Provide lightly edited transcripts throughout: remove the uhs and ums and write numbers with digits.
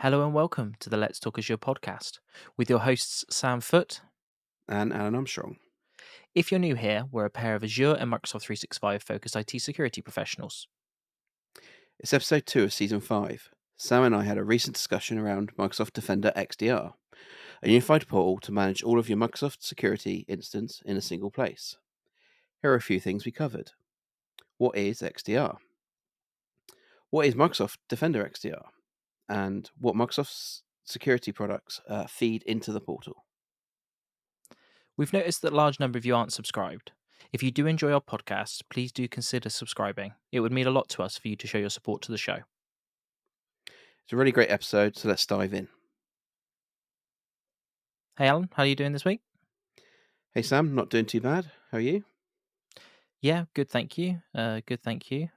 Hello and welcome to the Let's Talk Azure podcast with your hosts, Sam Foote. And Alan Armstrong. If you're new here, we're a pair of Azure and Microsoft 365 focused IT security professionals. It's episode 2 of season 5. Sam and I had a recent discussion around Microsoft Defender XDR, a unified portal to manage all of your Microsoft security instance in a single place. Here are a few things we covered. What is XDR? What is Microsoft Defender XDR? And what Microsoft's security products feed into the portal? We've noticed that a large number of you aren't subscribed. If you do enjoy our podcast, please do consider subscribing. It would mean a lot to us for you to show your support to the show. It's a really great episode, so let's dive in. Hey Alan, how are you doing this week? Hey Sam, not doing too bad. How are you? Yeah, good, thank you. Good, thank you.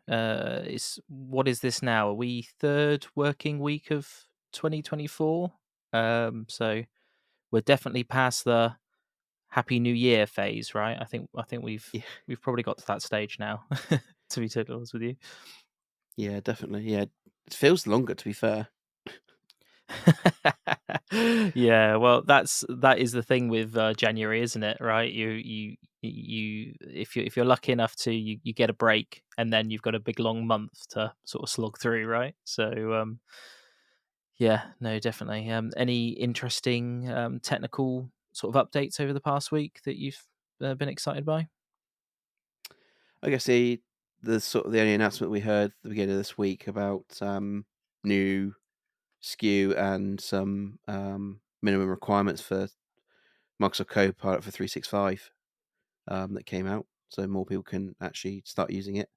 What is this now? Are we third working week of 2024? So we're definitely past the Happy New Year phase, right? I think we've Yeah, we've probably got to that stage now, to be totally honest with you. yeah, definitely. Yeah, it feels longer to be fair. Yeah, well, that is the thing with January, isn't it? Right? You if you're lucky enough to you get a break, and then you've got a big long month to sort of slog through, right? So yeah, no, definitely. Any interesting technical sort of updates over the past week that you've been excited by? I guess the only announcement we heard at the beginning of this week about new SKU and some minimum requirements for Microsoft Copilot for 365 that came out, so more people can actually start using it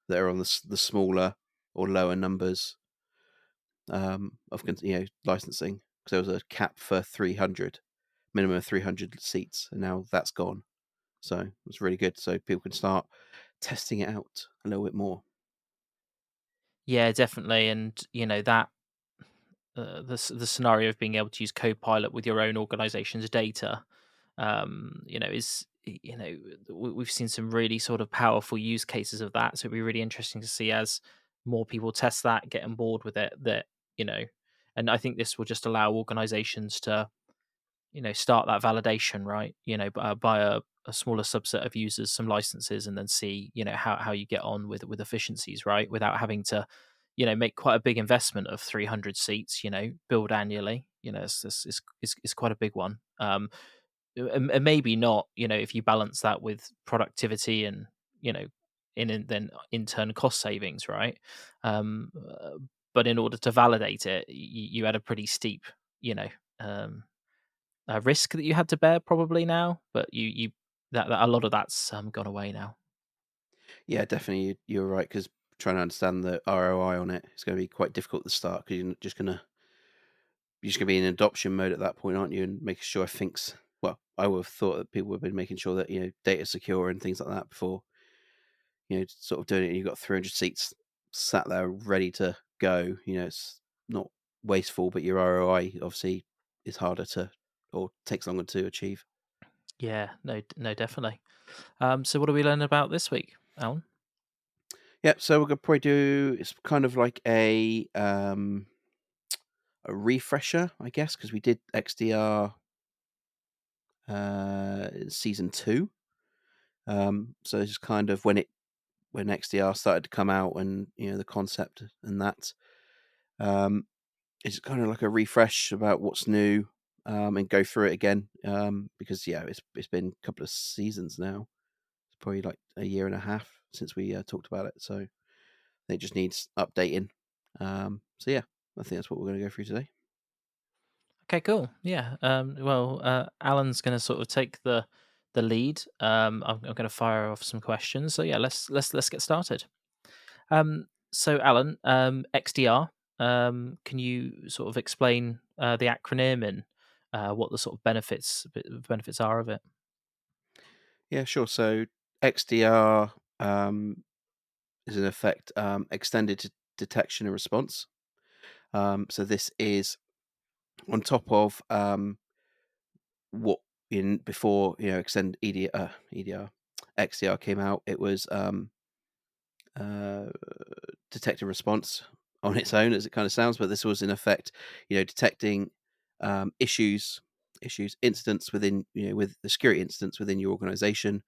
that are on the smaller or lower numbers of licensing. Because there was a cap for 300, minimum of 300 seats, and now that's gone. So it's really good. So people can start testing it out a little bit more. Yeah, definitely, and that the scenario of being able to use Copilot with your own organization's data, is we've seen some really sort of powerful use cases of that. So it'd be really interesting to see as more people test that, get on board with it. You know, and I think this will just allow organizations to start that validation, right? Buy a smaller subset of users some licenses and then see how you get on with efficiencies, right, without having to make quite a big investment of 300 seats, build annually. It's quite a big one. And maybe not, if you balance that with productivity and you know then in turn cost savings, right? um but in order to validate it, you had a pretty steep you know um risk that you had to bear probably now, but you that a lot of that's gone away now. Yeah, definitely. You're right, because trying to understand the ROI on it is going to be quite difficult at the start, because you're just gonna be in adoption mode at that point, aren't you? And making sure everything's well. I would have thought that people would have been making sure that data's secure and things like that before sort of doing it. And you've got 300 seats sat there ready to go. It's not wasteful, but your ROI obviously is harder to or takes longer to achieve. Yeah, no, no, definitely. So what are we learning about this week, Alan? Yeah, so we're gonna probably do it's kind of like a refresher, I guess, because we did XDR season 2. So it's just kind of when XDR started to come out, and the concept and that. Um, it's kind of like a refresh about what's new, and go through it again. Because it's been a couple of seasons now. It's probably like a year and a half since we talked about it, so it just needs updating. So yeah, I think that's what we're going to go through today. Okay, cool. Yeah. Well, Alan's going to sort of take the lead. I'm going to fire off some questions. So yeah, let's get started. So Alan, XDR. Can you sort of explain the acronym and what the sort of benefits are of it? Yeah, sure. So XDR is in effect extended detection and response. So this is on top of what in before extend EDR XDR came out. It was uh, detect and response on its own, as it kind of sounds, but this was in effect, detecting issues, incidents within, with the security incidents within your organization,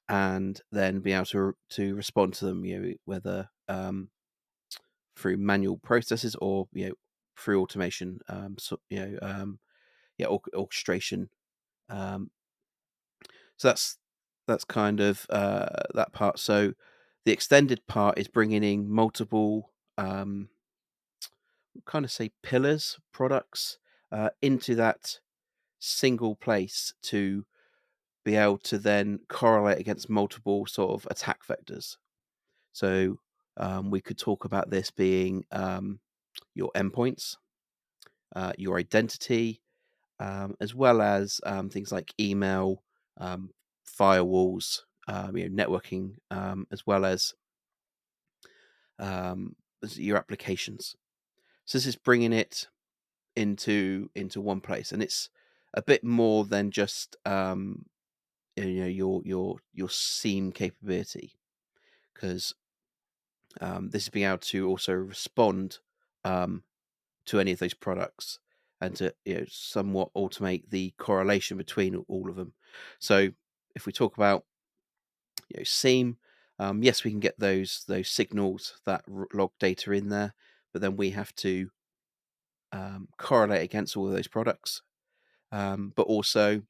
and then be able to respond to them, whether through manual processes or through automation, orchestration. Um, so that's kind of that part. So the extended part is bringing in multiple kind of say pillars products into that single place to be able to then correlate against multiple sort of attack vectors. So we could talk about this being your endpoints, your identity, as well as things like email, um, firewalls, networking, as well as your applications. So this is bringing it into one place, and it's a bit more than just your SIEM capability, because this is being able to also respond um, to any of those products, and to somewhat automate the correlation between all of them. So if we talk about SIEM, yes, we can get those signals that log data in there, but then we have to correlate against all of those products. But also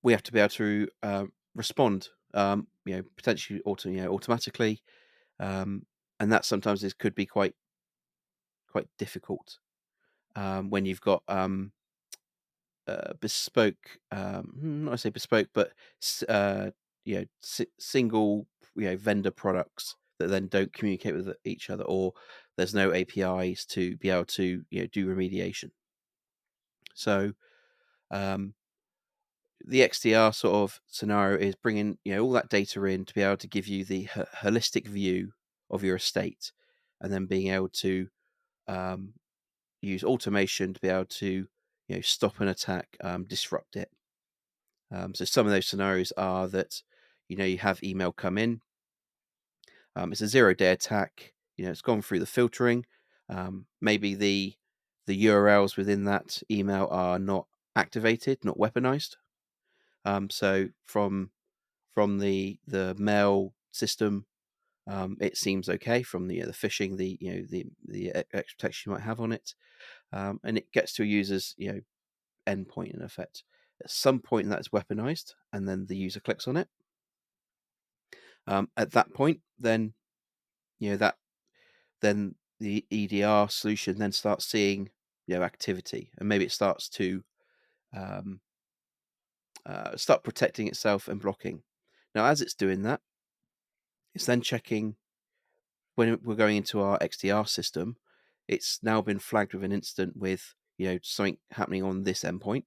we have to be able to respond, potentially automatically, and that sometimes could be quite difficult when you've got bespoke, not I say bespoke, but single vendor products that then don't communicate with each other, or there's no APIs to be able to do remediation. So um, the XDR sort of scenario is bringing all that data in to be able to give you the holistic view of your estate, and then being able to um, use automation to be able to stop an attack, disrupt it. So some of those scenarios are that you have email come in. It's a 0-day attack. It's gone through the filtering. Maybe the URLs within that email are not activated, not weaponized. So from the mail system, it seems okay. From the phishing, the extra protection you might have on it, and it gets to a user's endpoint in effect. At some point, that's weaponized, and then the user clicks on it. At that point, then that then the EDR solution then starts seeing activity, and maybe it starts to um, start protecting itself and blocking. Now, as it's doing that, it's then checking when we're going into our XDR system. It's now been flagged with an incident with something happening on this endpoint.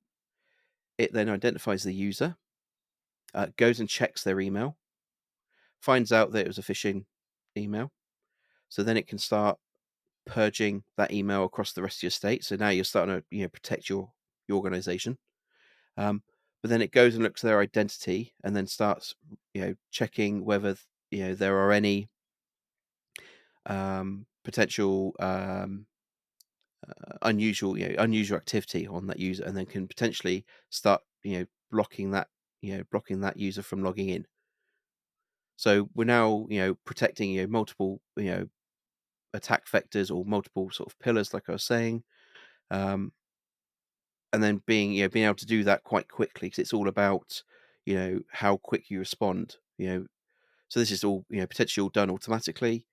It then identifies the user, goes and checks their email, finds out that it was a phishing email. So then it can start purging that email across the rest of your state. So now you're starting to protect your organization. But then it goes and looks at their identity, and then starts checking whether there are any potential unusual activity on that user, and then can potentially start blocking that user from logging in. So we're now protecting multiple attack vectors, or multiple sort of pillars, like I was saying, and then being able to do that quite quickly, because it's all about how quick you respond. So this is all potentially all done automatically,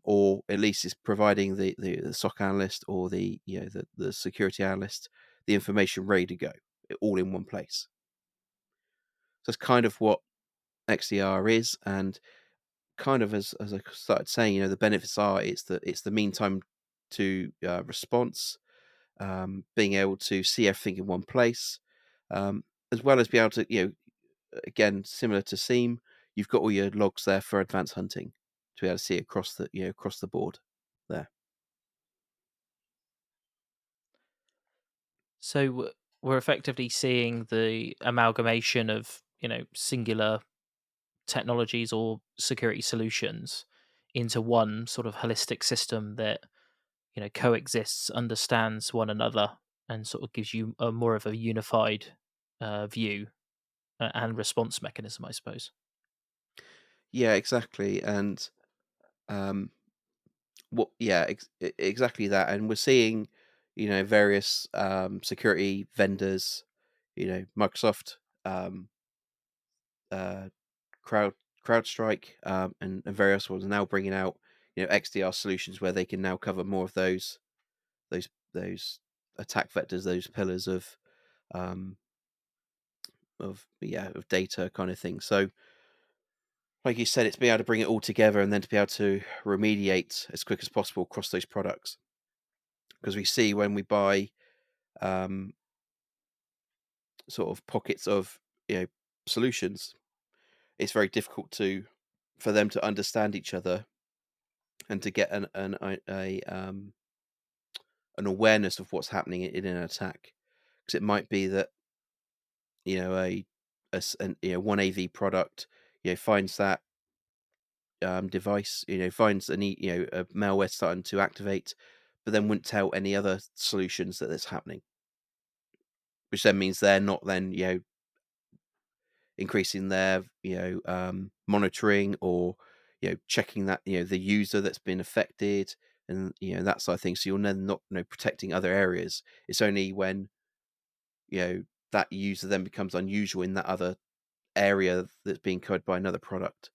or at least it's providing the SOC analyst, or the security analyst, the information ready to go, all in one place. So that's kind of what XDR is, and kind of as I started saying, the benefits are it's the mean time to response, being able to see everything in one place, as well as be able to again, similar to SIEM, you've got all your logs there for advanced hunting to be able to see across the board there. So we're effectively seeing the amalgamation of singular technologies or security solutions into one sort of holistic system that coexists, understands one another, and sort of gives you a more of a unified view and response mechanism, I suppose. Yeah, exactly. And um, exactly that. And we're seeing, various security vendors, Microsoft, um, uh, Crowd CrowdStrike, and various ones are now bringing out, XDR solutions where they can now cover more of those attack vectors, those pillars um, of data kind of thing. So, like you said, it's being able to bring it all together and then to be able to remediate as quick as possible across those products. Because we see when we buy um, sort of pockets of solutions, it's very difficult to for them to understand each other and to get an awareness of what's happening in an attack. Because it might be that one AV product finds that device, finds a malware starting to activate, but then wouldn't tell any other solutions that it's happening, which then means they're not then increasing their monitoring or checking that the user that's been affected and that sort of thing. So you're then not protecting other areas. It's only when that user then becomes unusual in that other area that's being covered by another product.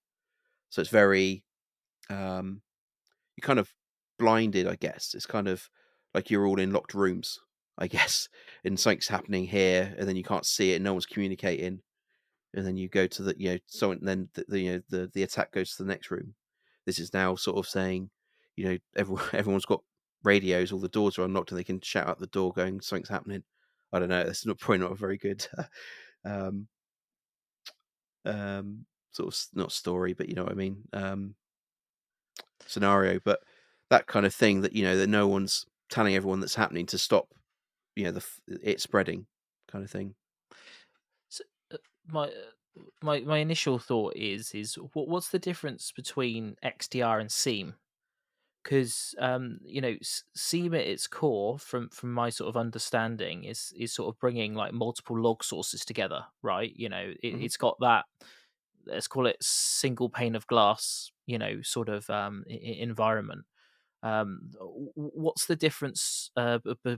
So it's very you're kind of blinded, I guess. It's kind of like you're all in locked rooms, I guess, and something's happening here, and then you can't see it, and no one's communicating, and then you go to someone, then the attack goes to the next room. This is now sort of saying, everyone's got radios, all the doors are unlocked, and they can shout out the door, going something's happening. I don't know. That's not probably not a very good um, sort of not story, but you know what I mean. Scenario, but that kind of thing that that no one's telling everyone that's happening to stop it spreading, kind of thing. So, my my initial thought is what's the difference between XDR and SIEM? Because SIEM at its core, from my sort of understanding, is sort of bringing like multiple log sources together, right? Mhm. It's got that, let's call it single pane of glass, sort of environment. What's the difference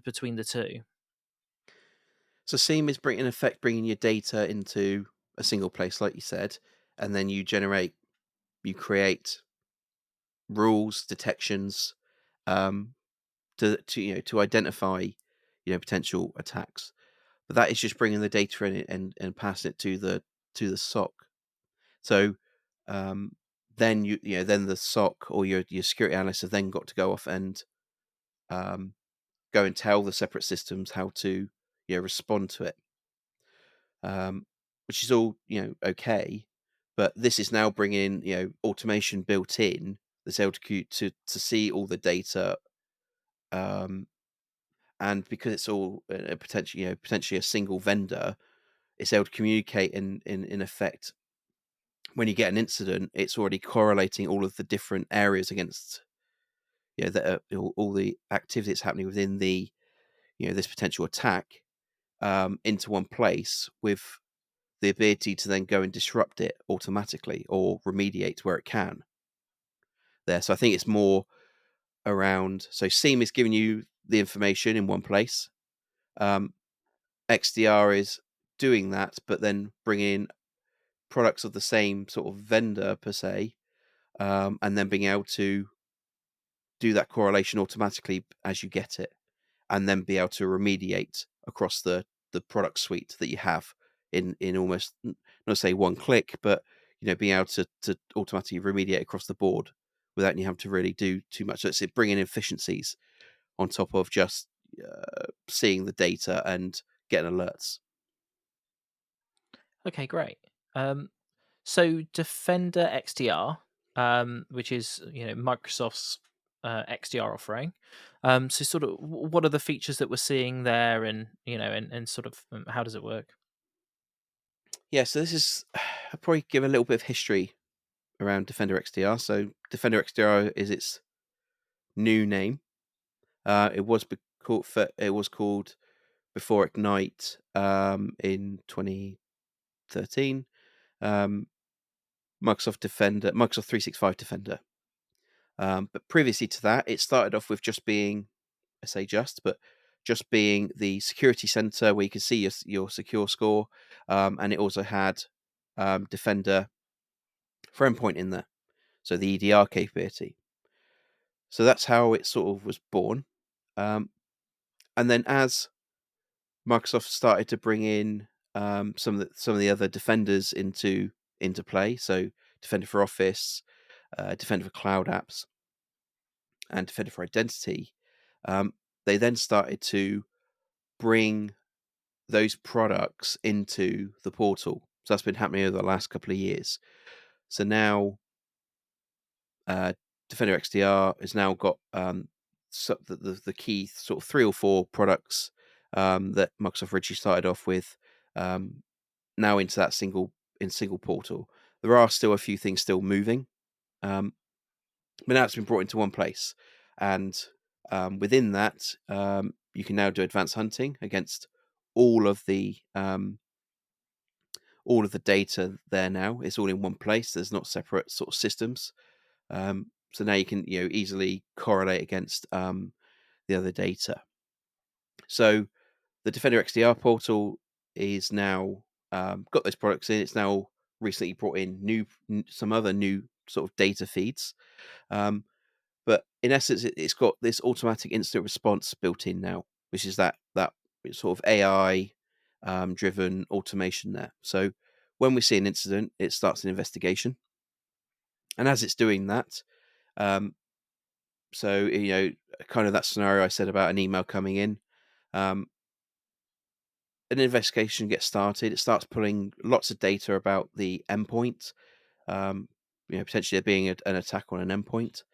between the two? So SIEM is in effect bringing your data into a single place, like you said, and then you create rules, detections, um, to to identify potential attacks. But that is just bringing the data in and passing it to the SOC. So um, then then the SOC or your security analysts have then got to go off and um, go and tell the separate systems how to respond to it, which is all okay. But this is now bringing automation built in that's able to see all the data, um, and because it's all potentially a single vendor, it's able to communicate in effect. When you get an incident, it's already correlating all of the different areas against that are, all the activity that's happening within the this potential attack, into one place with the ability to then go and disrupt it automatically or remediate where it can. There, so I think it's more around. So SIEM is giving you the information in one place. Um, XDR is doing that, but then bringing products of the same sort of vendor per se, and then being able to do that correlation automatically as you get it, and then be able to remediate across the product suite that you have in almost not say one click, but being able to automatically remediate across the board without you having to really do too much. So it's bringing efficiencies on top of just seeing the data and getting alerts. Okay, great. Um, So Defender XDR, which is Microsoft's XDR offering. So sort of what are the features that we're seeing there, and and sort of how does it work? Yeah, so this is I'll probably give a little bit of history around Defender XDR. So Defender XDR is its new name. It was called before Ignite in 2013. Um, Microsoft 365 Defender. But previously to that, it started off with just being, I say just being the security center where you can see your secure score, and it also had Defender for endpoint in there, so the EDR capability. So that's how it sort of was born. And then as Microsoft started to bring in some of the other defenders into play, so Defender for Office, Defender for Cloud Apps, and Defender for Identity, they then started to bring those products into the portal. So that's been happening over the last couple of years. So now Defender XDR has now got the key sort of 3 or 4 products that Microsoft originally started off with, now into that single portal. There are still a few things still moving, but now it's been brought into one place, and within that, you can now do advanced hunting against all of the data there. Now it's all in one place. There's not separate sort of systems. So now you can easily correlate against the other data. So the Defender XDR portal is now got those products in. It's now recently brought in some other new sort of data feeds. But in essence, it's got this automatic instant response built in now, which is that sort of AI driven automation there. So when we see an incident, it starts an investigation, and as it's doing that, so kind of that scenario I said about an email coming in, an investigation gets started. It starts pulling lots of data about the endpoint, potentially there being an attack on an endpoint.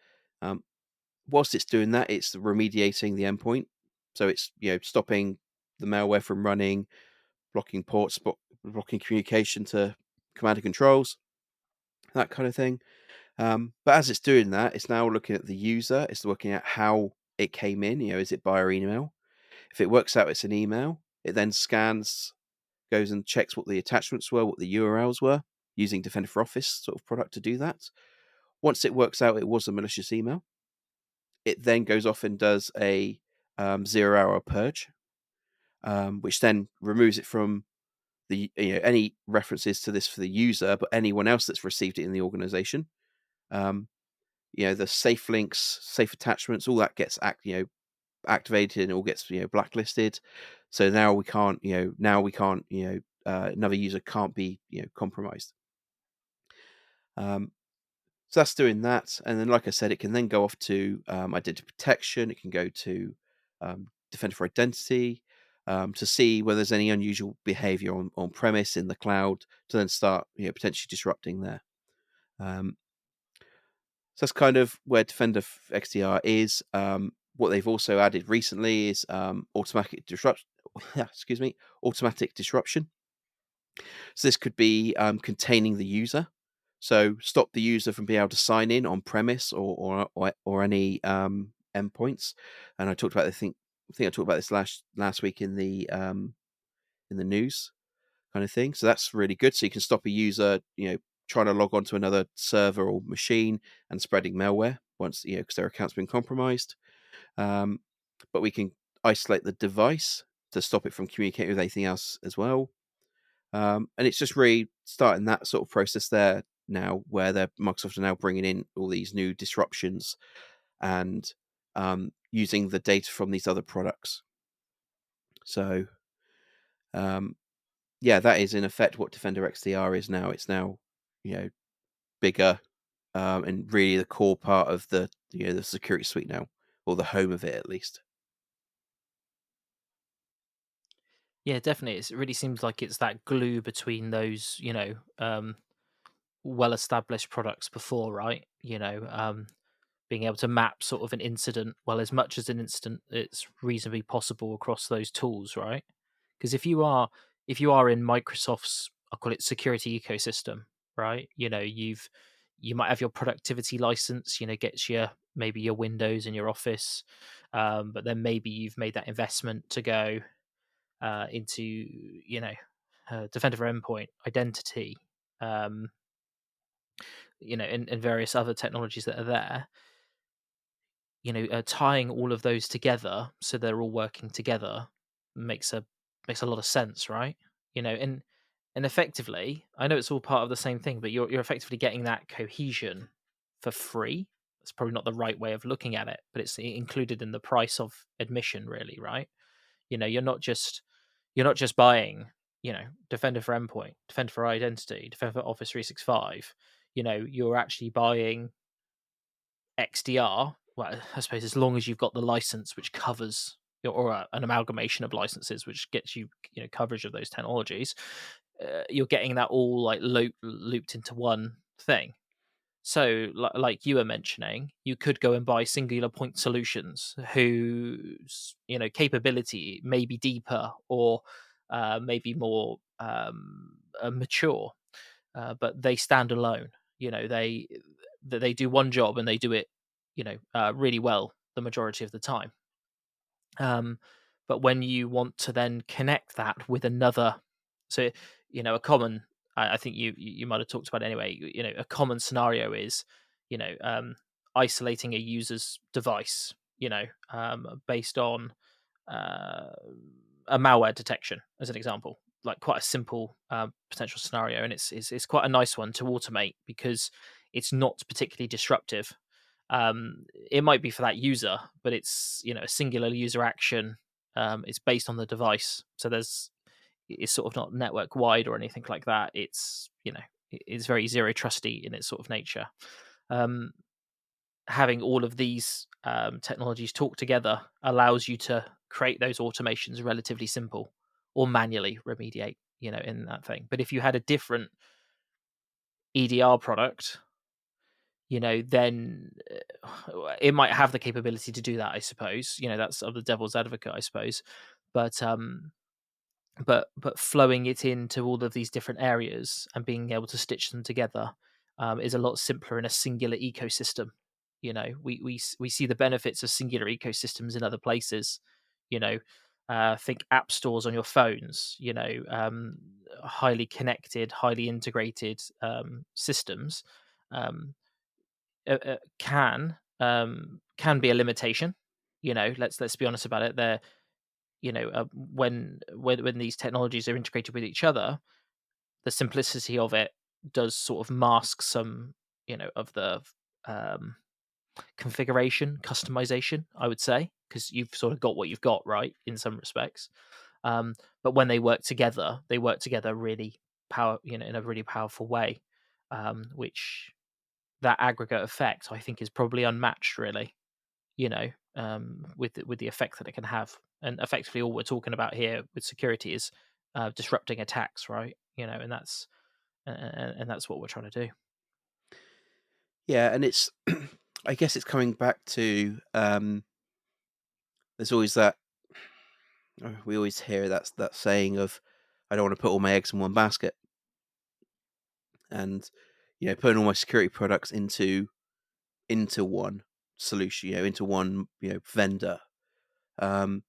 Whilst it's doing that, it's remediating the endpoint. So it's stopping the malware from running, blocking ports, blocking communication to command and controls, that kind of thing. But as it's doing that, it's now looking at the user. It's looking at how it came in. Is it via email? If it works out it's an email, it then goes and checks what the attachments were, what the URLs were, using Defender for Office sort of product to do that. Once it works out it was a malicious email, it then goes off and does a 0-hour purge, which then removes it from the any references to this for the user, but anyone else that's received it in the organization. The safe links, safe attachments, all that gets activated and all gets blacklisted. So now we can't another user can't be compromised. So that's doing that, and then like I said, it can then go off to identity protection. It can go to Defender for Identity, to see whether there's any unusual behavior on premise in the cloud, to then start potentially disrupting there. So that's kind of where Defender XDR is. What they've also added recently is automatic disruption. Excuse me, automatic disruption. So this could be containing the user. So stop the user from being able to sign in on premise or any endpoints. And I talked about I think I talked about this last week in the news kind of thing. So that's really good. So you can stop a user trying to log on to another server or machine and spreading malware once because their account's been compromised. But we can isolate the device to stop it from communicating with anything else as well. And it's just really starting that sort of process there now, where Microsoft are now bringing in all these new disruptions and using the data from these other products. So, that is in effect what Defender XDR is now. It's now, bigger and really the core part of the the security suite now, or the home of it at least. Yeah, definitely. It really seems like it's that glue between those, well-established products before, right? Being able to map sort of an incident, well, as much as an incident, it's reasonably possible across those tools, right? Because if you are in Microsoft's, I'll call it security ecosystem, right? You've You might have your productivity license, gets your maybe your Windows in your office, but then maybe you've made that investment to go into Defender for Endpoint, identity, um, and various other technologies that are there. Tying all of those together so they're all working together makes a lot of sense, right? And effectively, I know it's all part of the same thing, but you're effectively getting that cohesion for free. That's probably not the right way of looking at it, but it's included in the price of admission, really, right? You're not just buying, Defender for Endpoint, Defender for Identity, Defender for Office 365. You're actually buying XDR. Well, I suppose as long as you've got the license which covers an amalgamation of licenses which gets you, coverage of those technologies, you're getting that all like looped into one thing. So, like you were mentioning, you could go and buy singular point solutions whose capability may be deeper or maybe more mature, but they stand alone. They do one job and they do it, really well the majority of the time. But when you want to then connect that with another, so a common, I think you might have talked about it anyway. A common scenario is, isolating a user's device, based on uh, a malware detection, as an example, like quite a simple potential scenario, and it's quite a nice one to automate because it's not particularly disruptive. It might be for that user, but it's a singular user action. It's based on the device, so it's sort of not network wide or anything like that. It's very zero trusty in its sort of nature. Um, Having all of these technologies talk together allows you to create those automations relatively simple or manually remediate, in that thing. But if you had a different EDR product, then it might have the capability to do that, I suppose. That's of the devil's advocate, I suppose. But but flowing it into all of these different areas and being able to stitch them together is a lot simpler in a singular ecosystem. We see the benefits of singular ecosystems in other places. Think app stores on your phones. Highly connected, highly integrated systems. Um, can be a limitation. Let's be honest about it. They're when these technologies are integrated with each other, the simplicity of it does sort of mask some of the um, configuration customization, I would say, because you've sort of got what you've got, right, in some respects. But when they work together really in a really powerful way, which that aggregate effect I think is probably unmatched, really. With the effect that it can have, and effectively all we're talking about here with security is disrupting attacks, right? And that's what we're trying to do. Yeah, and it's I guess it's coming back to there's always that we always hear that saying of I don't want to put all my eggs in one basket, and putting all my security products into one solution, into one vendor. Um,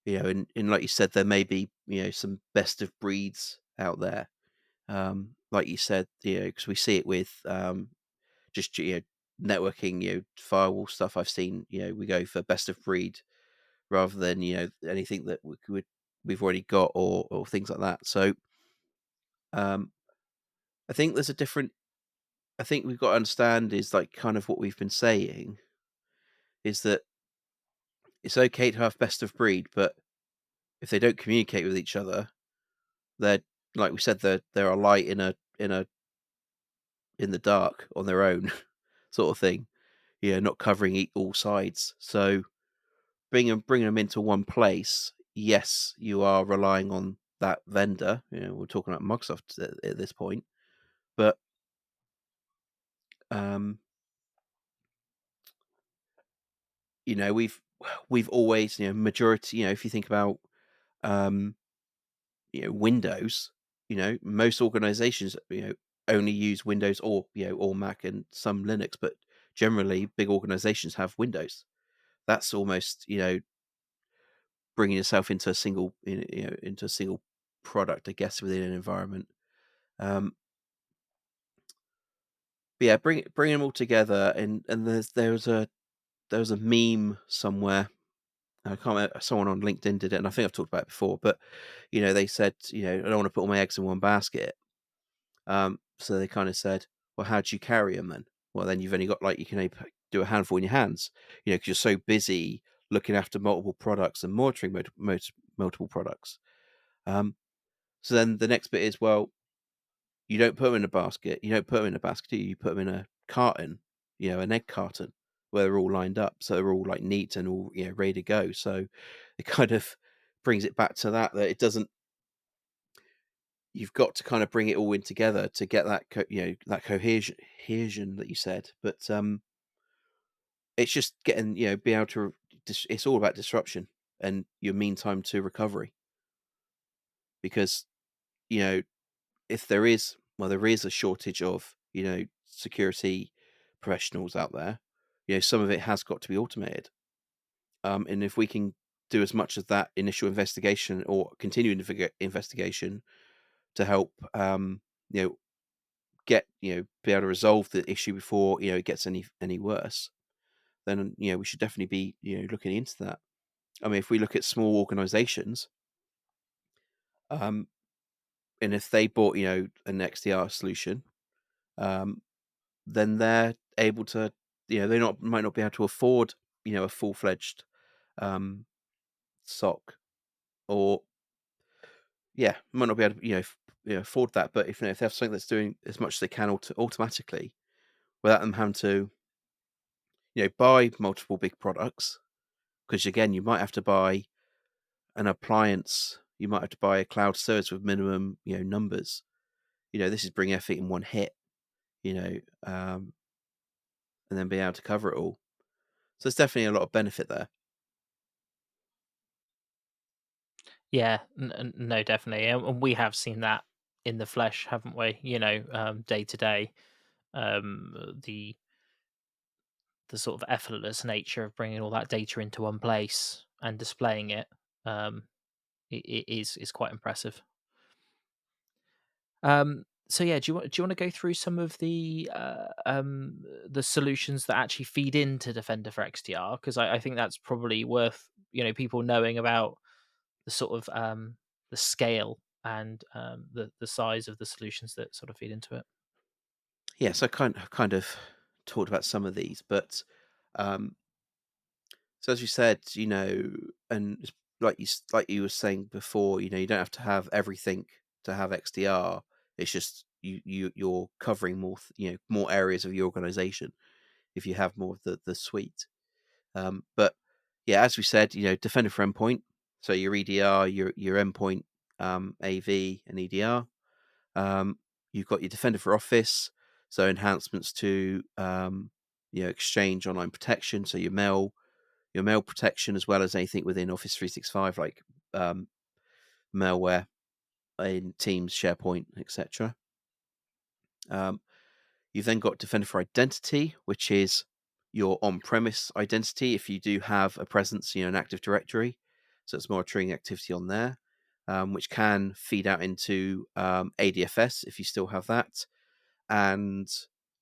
and like you said, there may be some best of breeds out there. Like you said, because we see it with just networking, firewall stuff. I've seen we go for best of breed rather than anything that we've already got or things like that. So um, I think there's a different. I think we've got to understand is like kind of what we've been saying is that it's okay to have best of breed, but if they don't communicate with each other, they're like we said, they're a light in the dark on their own, sort of thing. Yeah, not covering all sides. So bringing them into one place. Yes, you are relying on that vendor. We're talking about Microsoft at this point, but um, we've always majority. If you think about Windows, most organizations only use Windows or or Mac and some Linux, but generally big organizations have Windows. That's almost bringing yourself into a single into a single product, I guess, within an environment. Um, but yeah, bring them all together, and there was a meme somewhere. I can't remember, someone on LinkedIn did it, and I think I've talked about it before. But they said, I don't want to put all my eggs in one basket. So they kind of said, well, how do you carry them then? Well, then you've only got you can only do a handful in your hands, because you're so busy looking after multiple products and monitoring multiple products. So then the next bit is, well, you don't put them in a basket. You don't put them in a basket. You put them in a carton, an egg carton where they're all lined up. So they're all neat and all, ready to go. So it kind of brings it back to that it doesn't, you've got to kind of bring it all in together to get that, that cohesion that you said. But it's just getting, be able to, it's all about disruption and your mean time to recovery. Because, you know, if there is, well, there is a shortage of, security professionals out there, some of it has got to be automated. And if we can do as much of that initial investigation or continuing investigation to help, you know, be able to resolve the issue before, it gets any worse, then, we should definitely be, looking into that. I mean, if we look at small organizations, um, and if they bought, an XDR solution, um, then they're able to, they might not be able to afford, a full fledged um, SOC, or might not be able to, afford that. But if they have something that's doing as much as they can automatically, without them having to, buy multiple big products, because again, you might have to buy an appliance, you might have to buy a cloud service with minimum, numbers. This is bring everything in one hit, you know, um, and then be able to cover it all. So there's definitely a lot of benefit there. Yeah, no, definitely, and we have seen that in the flesh, haven't we? Day to day, the sort of effortless nature of bringing all that data into one place and displaying it, um, it is quite impressive. So yeah, do you want to go through some of the solutions that actually feed into Defender for XDR? Because I think that's probably worth people knowing about the sort of the scale and the size of the solutions that sort of feed into it. Yes, I kind of talked about some of these, but um, so as you said, and like you were saying before, you don't have to have everything to have XDR. It's just you're covering more, more areas of your organization if you have more of the suite. But yeah, as we said, Defender for Endpoint, so your EDR, your endpoint, AV and EDR. You've got your Defender for Office, so enhancements to Exchange Online protection, so your mail protection, as well as anything within Office 365 like um, malware in Teams, SharePoint, etc. Um, you've then got Defender for Identity, which is your on-premise identity if you do have a presence, an Active Directory. So it's monitoring activity on there, which can feed out into ADFS if you still have that. And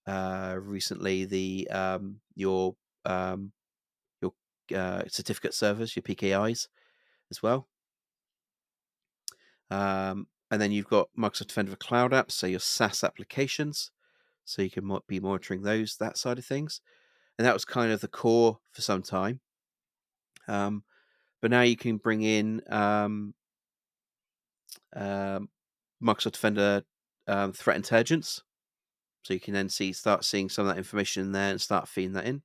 recently, um, your certificate servers, your PKIs, as well. And then you've got Microsoft Defender for Cloud Apps, so your SaaS applications, so you can be monitoring that side of things. And that was kind of the core for some time. But now you can bring in um, Microsoft Defender Threat Intelligence, so you can then start seeing some of that information in there and start feeding that in.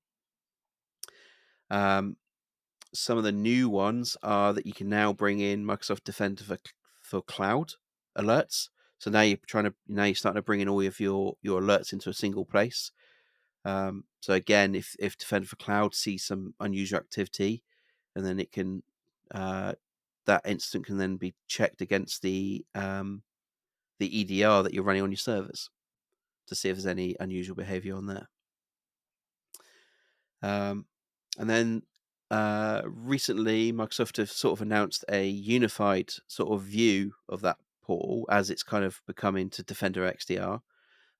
Some of the new ones are that you can now bring in Microsoft Defender for Cloud alerts. So now you're starting to bring in all of your alerts into a single place. So again, if Defender for Cloud sees some unusual activity, and then it can that incident can then be checked against the EDR that you're running on your servers. to see if there's any unusual behavior on there. Um, and then recently, Microsoft have sort of announced a unified sort of view of that portal as it's kind of becoming to Defender XDR.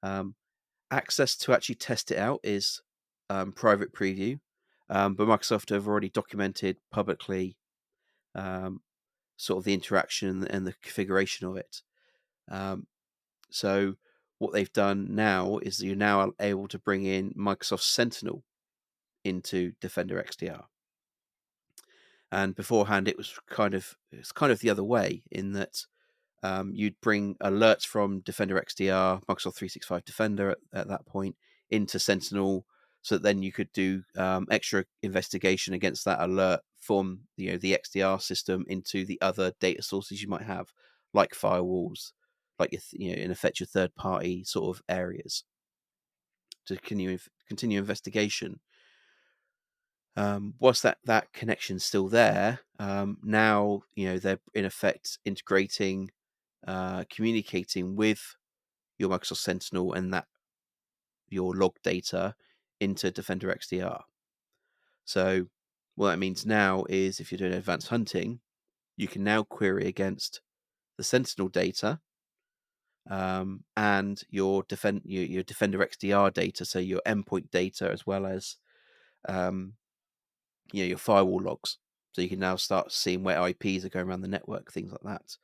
Um, Access to actually test it out is private preview, but Microsoft have already documented publicly um, sort of the interaction and the configuration of it. Um, so what they've done now is you're now able to bring in Microsoft Sentinel into Defender XDR. And beforehand, it's kind of the other way in that you'd bring alerts from Defender XDR, Microsoft 365 Defender at that point into Sentinel, so that then you could do extra investigation against that alert from the XDR system into the other data sources you might have, like firewalls, like in effect your third party sort of areas to continue investigation. Whilst that connection's still there, now they're in effect integrating, communicating with your Microsoft Sentinel and that your log data into Defender XDR. So what that means now is if you're doing advanced hunting, you can now query against the Sentinel data and your Defender XDR data, so your endpoint data as well as um, your firewall logs. So you can now start seeing where IPs are going around the network, things like that.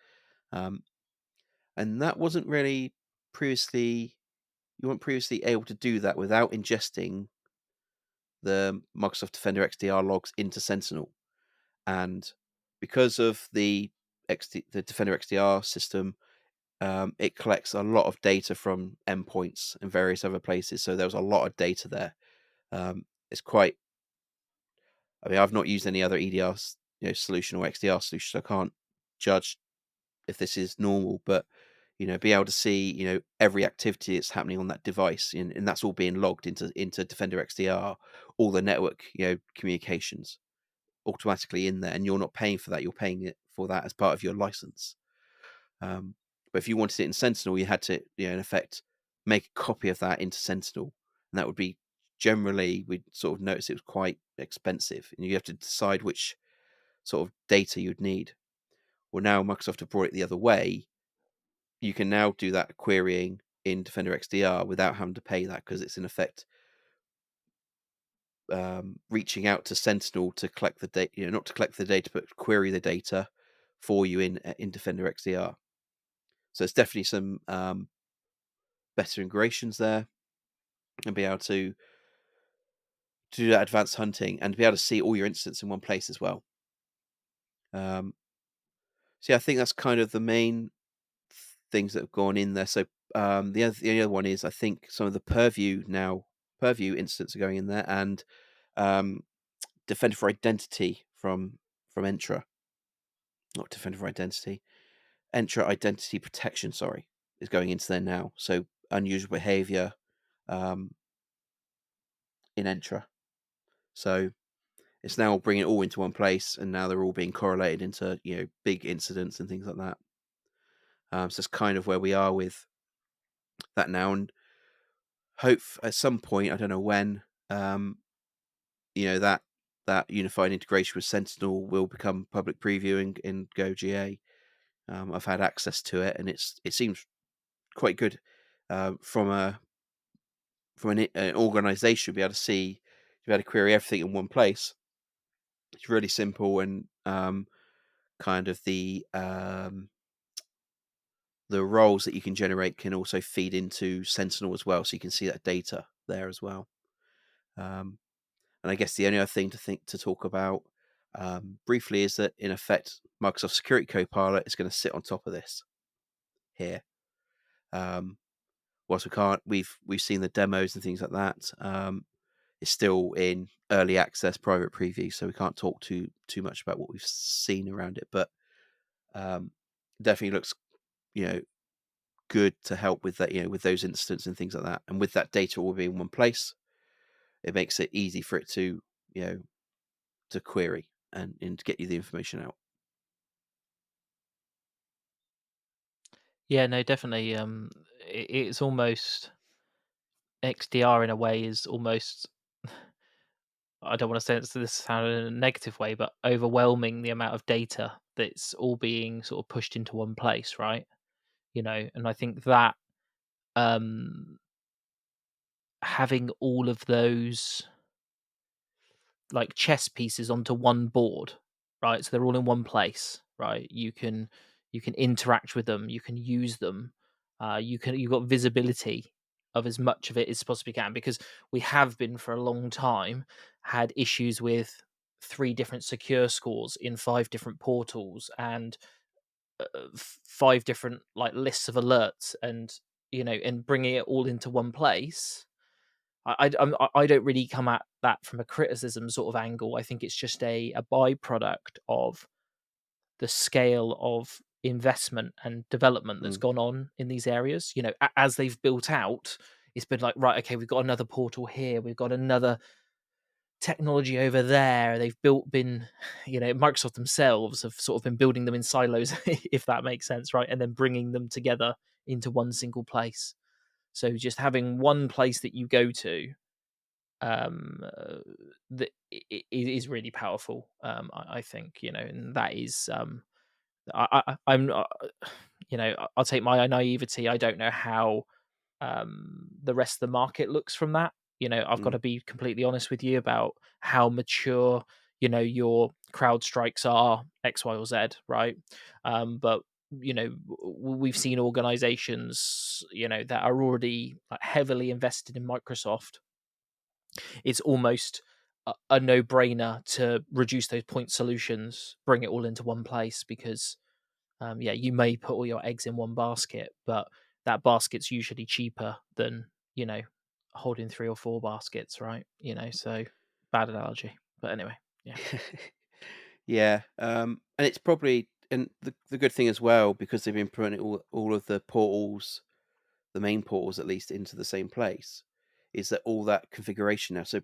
And that wasn't really previously, you weren't previously able to do that without ingesting the Microsoft Defender XDR logs into Sentinel. And because of the Defender XDR system, it collects a lot of data from endpoints and various other places. So there was a lot of data there. It's quite. I mean, I've not used any other EDR solution or XDR solution, so I can't judge if this is normal. But be able to see every activity that's happening on that device, and that's all being logged into Defender XDR, all the network communications automatically in there, and you're not paying for that. You're paying it for that as part of your license. But if you wanted it in Sentinel, you had to, in effect, make a copy of that into Sentinel, and that would be generally we'd sort of notice it was quite expensive, and you have to decide which sort of data you'd need. Well, now Microsoft have brought it the other way. You can now do that querying in Defender XDR without having to pay that because it's in effect reaching out to Sentinel to collect the data, not to collect the data, but query the data for you in Defender XDR. So it's definitely some better integrations there, and be able to do that advanced hunting and be able to see all your incidents in one place as well. So yeah, I think that's kind of the main things that have gone in there. So the other one is I think some of the purview incidents are going in there, and Defender for Identity from Entra, not Defender for Identity, Entra Identity Protection. Sorry, is going into there now. So unusual behavior in Entra. So it's now bringing it all into one place, and now they're all being correlated into big incidents and things like that. So it's kind of where we are with that now, and hope at some point, I don't know when, that unified integration with Sentinel will become public previewing in Go GA. I've had access to it, and it seems quite good from an organization. Be able to query everything in one place. It's really simple, and kind of the roles that you can generate can also feed into Sentinel as well, so you can see that data there as well. And I guess the only other thing to talk about briefly is that in effect, Microsoft Security Copilot is going to sit on top of this here. Whilst we've seen the demos and things like that. It's still in early access, private preview, so we can't talk too much about what we've seen around it. But definitely looks, good to help with that, with those incidents and things like that. And with that data all being in one place, it makes it easy for it to, to query and to get you the information out. Yeah, no, definitely. It's almost XDR in a way is almost, I don't want to say this sound in a negative way, but overwhelming the amount of data that's all being sort of pushed into one place, right? And I think that um, having all of those like chess pieces onto one board, right? So they're all in one place, right? You can interact with them, you can use them, you've got visibility of as much of it as possibly can, because we have been for a long time had issues with three different secure scores in five different portals, and five different like lists of alerts, and bringing it all into one place. I don't really come at that from a criticism sort of angle. I think it's just a byproduct of the scale of investment and development that's Mm. gone on in these areas. As they've built out, it's been like, right, okay, we've got another portal here, we've got another technology over there. They've been, Microsoft themselves have sort of been building them in silos, if that makes sense, right? And then bringing them together into one single place. So just having one place that you go to, that it is really powerful. I think, and that is, I'm I'll take my naivety. I don't know how the rest of the market looks from that. I've got Mm. to be completely honest with you about how mature, your crowd strikes are, X, Y, or Z, right? But we've seen organizations, that are already like heavily invested in Microsoft. It's almost a no-brainer to reduce those point solutions, bring it all into one place, because yeah, you may put all your eggs in one basket, but that basket's usually cheaper than, holding three or four baskets, right? So bad analogy. But anyway, yeah. Yeah, and it's probably, and the good thing as well, because they've been putting all of the portals, the main portals at least, into the same place, is that all that configuration now. So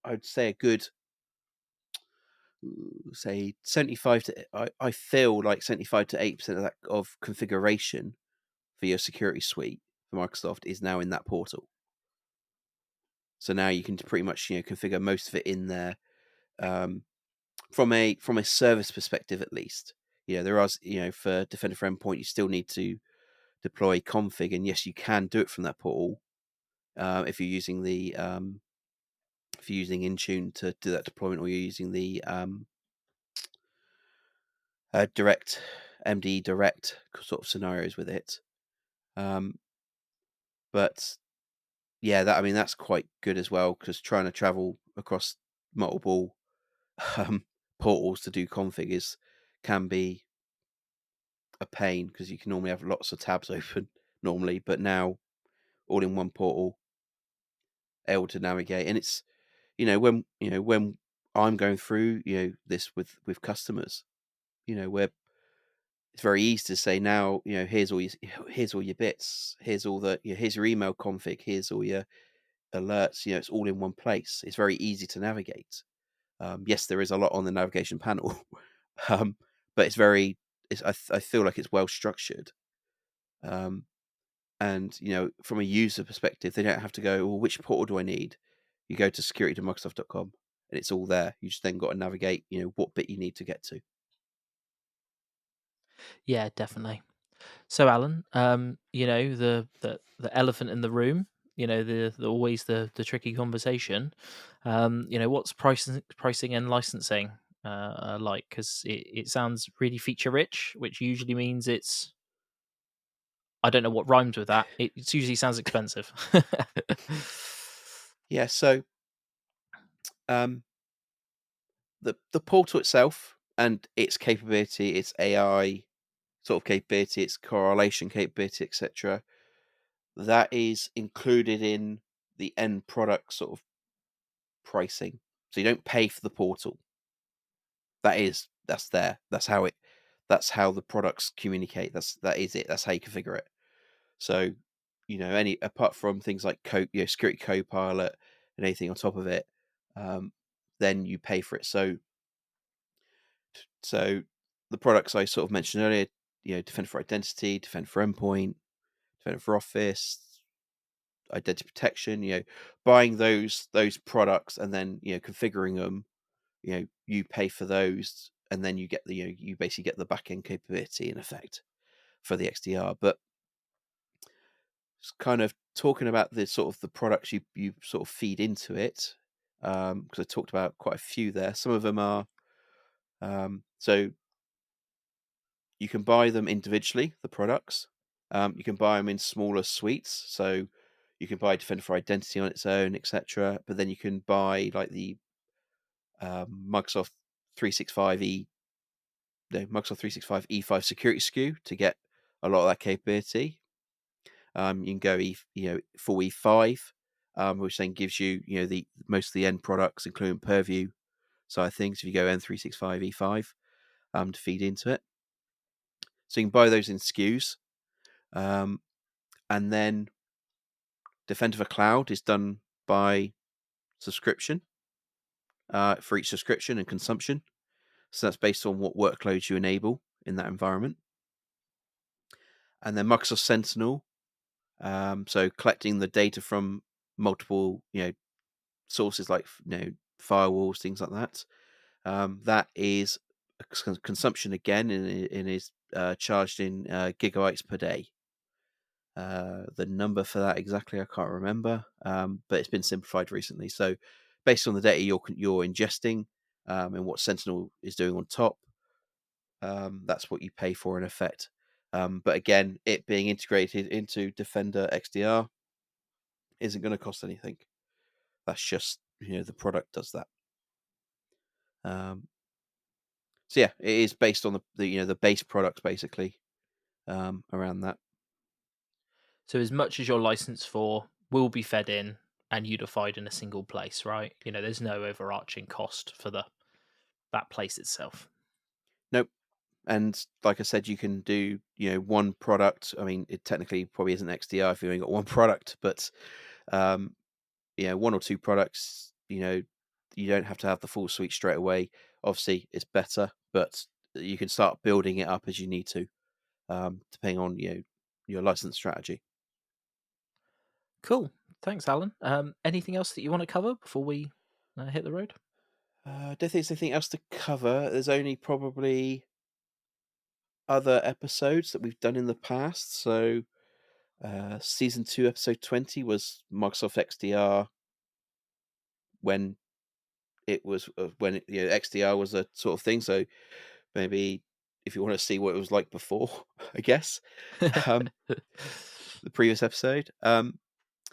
I'd say a good, say 75 to, I feel like 75 to 80% of that of configuration for your security suite for Microsoft is now in that portal. So now you can pretty much configure most of it in there. Um, from a service perspective, at least, there are, for Defender for Endpoint, you still need to deploy config, and yes, you can do it from that portal if you're using Intune to do that deployment, or you're using the direct MD direct sort of scenarios with it. But yeah, that's quite good as well, because trying to travel across multiple um, portals to do config can be a pain, because you can normally have lots of tabs open normally, but now all in one portal, able to navigate. And it's, when I'm going through this with customers, where it's very easy to say now, here's all your bits, here's all here's your email config, here's all your alerts, it's all in one place. It's very easy to navigate. Yes, there is a lot on the navigation panel, um, but I feel like it's well structured. And from a user perspective, they don't have to go, well, which portal do I need? You go to security.microsoft.com and it's all there. You just then got to navigate, what bit you need to get to. Yeah, definitely. So Alan, the elephant in the room, the always the tricky conversation. What's pricing and licensing like? Because it sounds really feature rich, which usually means it's, I don't know what rhymes with that. It usually sounds expensive. Yeah, so um, the portal itself and its capability, its AI sort of capability, its correlation capability, etc., that is included in the end product sort of pricing. So you don't pay for the portal. That's there. That's how the products communicate. That is it. That's how you configure it. So, any apart from things like security copilot and anything on top of it, then you pay for it. So the products I sort of mentioned earlier, Defender for Identity, Defender for Endpoint, Defender for Office, identity protection, buying those products and then, configuring them, you pay for those and then you get you basically get the back end capability in effect for the XDR. But kind of talking about the sort of the products you sort of feed into it, because I talked about quite a few there. Some of them are so you can buy them individually, the products. You can buy them in smaller suites, so you can buy Defender for Identity on its own, etc. But then you can buy like the Microsoft 365 Microsoft 365 E5 security SKU to get a lot of that capability. You can go full E5, which then gives you the most of the end products, including Purview side of things. If you go N365 E5 to feed into it, so you can buy those in SKUs, and then Defender for Cloud is done by subscription for each subscription and consumption. So that's based on what workloads you enable in that environment. And then Microsoft Sentinel, so collecting the data from multiple sources like firewalls, things like that. That is a consumption again, and is charged in gigabytes per day. The number for that exactly I can't remember, but it's been simplified recently. So based on the data you're ingesting and what Sentinel is doing on top, that's what you pay for in effect. But again, it being integrated into Defender XDR isn't going to cost anything. That's just the product does that. So yeah, it is based on the base products basically around that. So as much as you're licensed for will be fed in and unified in a single place, right? There's no overarching cost for that place itself. Nope. And like I said, you can do one product. I mean, it technically probably isn't XDR if you only got one product, but one or two products. You don't have to have the full suite straight away. Obviously, it's better, but you can start building it up as you need to, depending on your license strategy. Cool. Thanks, Alan. Anything else that you want to cover before we hit the road? I don't think there's anything else to cover. There's only probably other episodes that we've done in the past. So, season 2, episode 20 was Microsoft XDR when it was XDR was a sort of thing. So maybe if you want to see what it was like before, I guess um, the previous episode.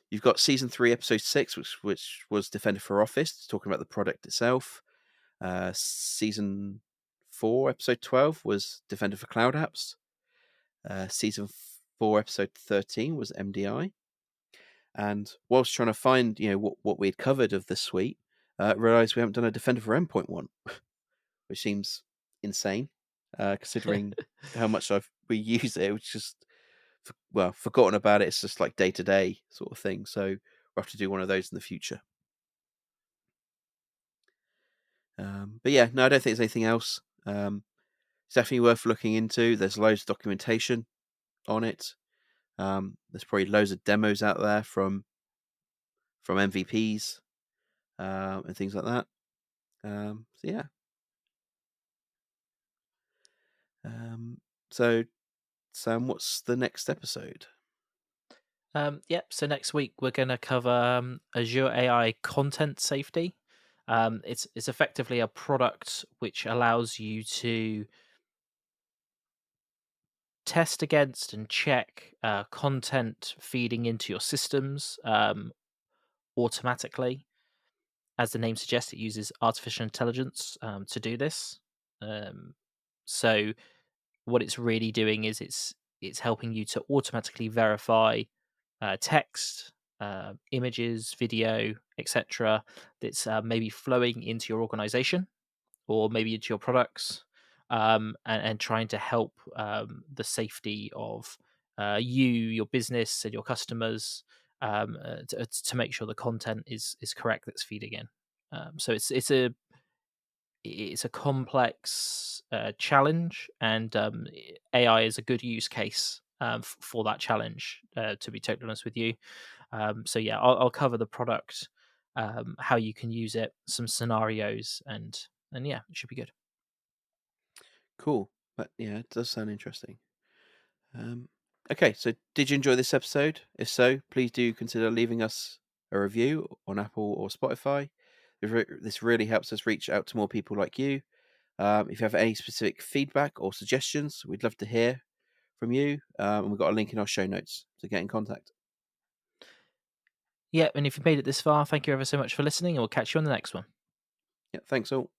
You've got season 3, episode 6, which was Defender for Office, talking about the product itself. Season 4, episode 12 was Defender for Cloud Apps. Season 4, episode 13 was MDI. And whilst trying to find what we had covered of the suite, realized we haven't done a Defender for Endpoint one, which seems insane, considering how much we use it. It's just forgotten about it. It's just like day to day sort of thing. So we'll have to do one of those in the future. But yeah, no, I don't think there's anything else. It's definitely worth looking into. There's loads of documentation on it. There's probably loads of demos out there from MVPs and things like that. So yeah. So Sam, what's the next episode? Yep. So next week we're going to cover Azure AI content safety. It's effectively a product which allows you to test against and check content feeding into your systems automatically. As the name suggests, it uses artificial intelligence to do this. So what it's really doing is it's helping you to automatically verify text, images, video, etc. That's maybe flowing into your organization or maybe into your products, and trying to help the safety of your business, and your customers, to make sure the content is correct that's feeding in. So it's a complex challenge, and AI is a good use case for that challenge. To be totally honest with you, So yeah, I'll cover the product, how you can use it, some scenarios, and yeah, it should be good. Cool. But yeah, it does sound interesting. Um, okay, so did you enjoy this episode? If so, please do consider leaving us a review on Apple or Spotify. This really helps us reach out to more people like you. If you have any specific feedback or suggestions, we'd love to hear from you. And we've got a link in our show notes to get in contact. Yeah, and if you've made it this far, thank you ever so much for listening, and we'll catch you on the next one. Yeah, thanks all.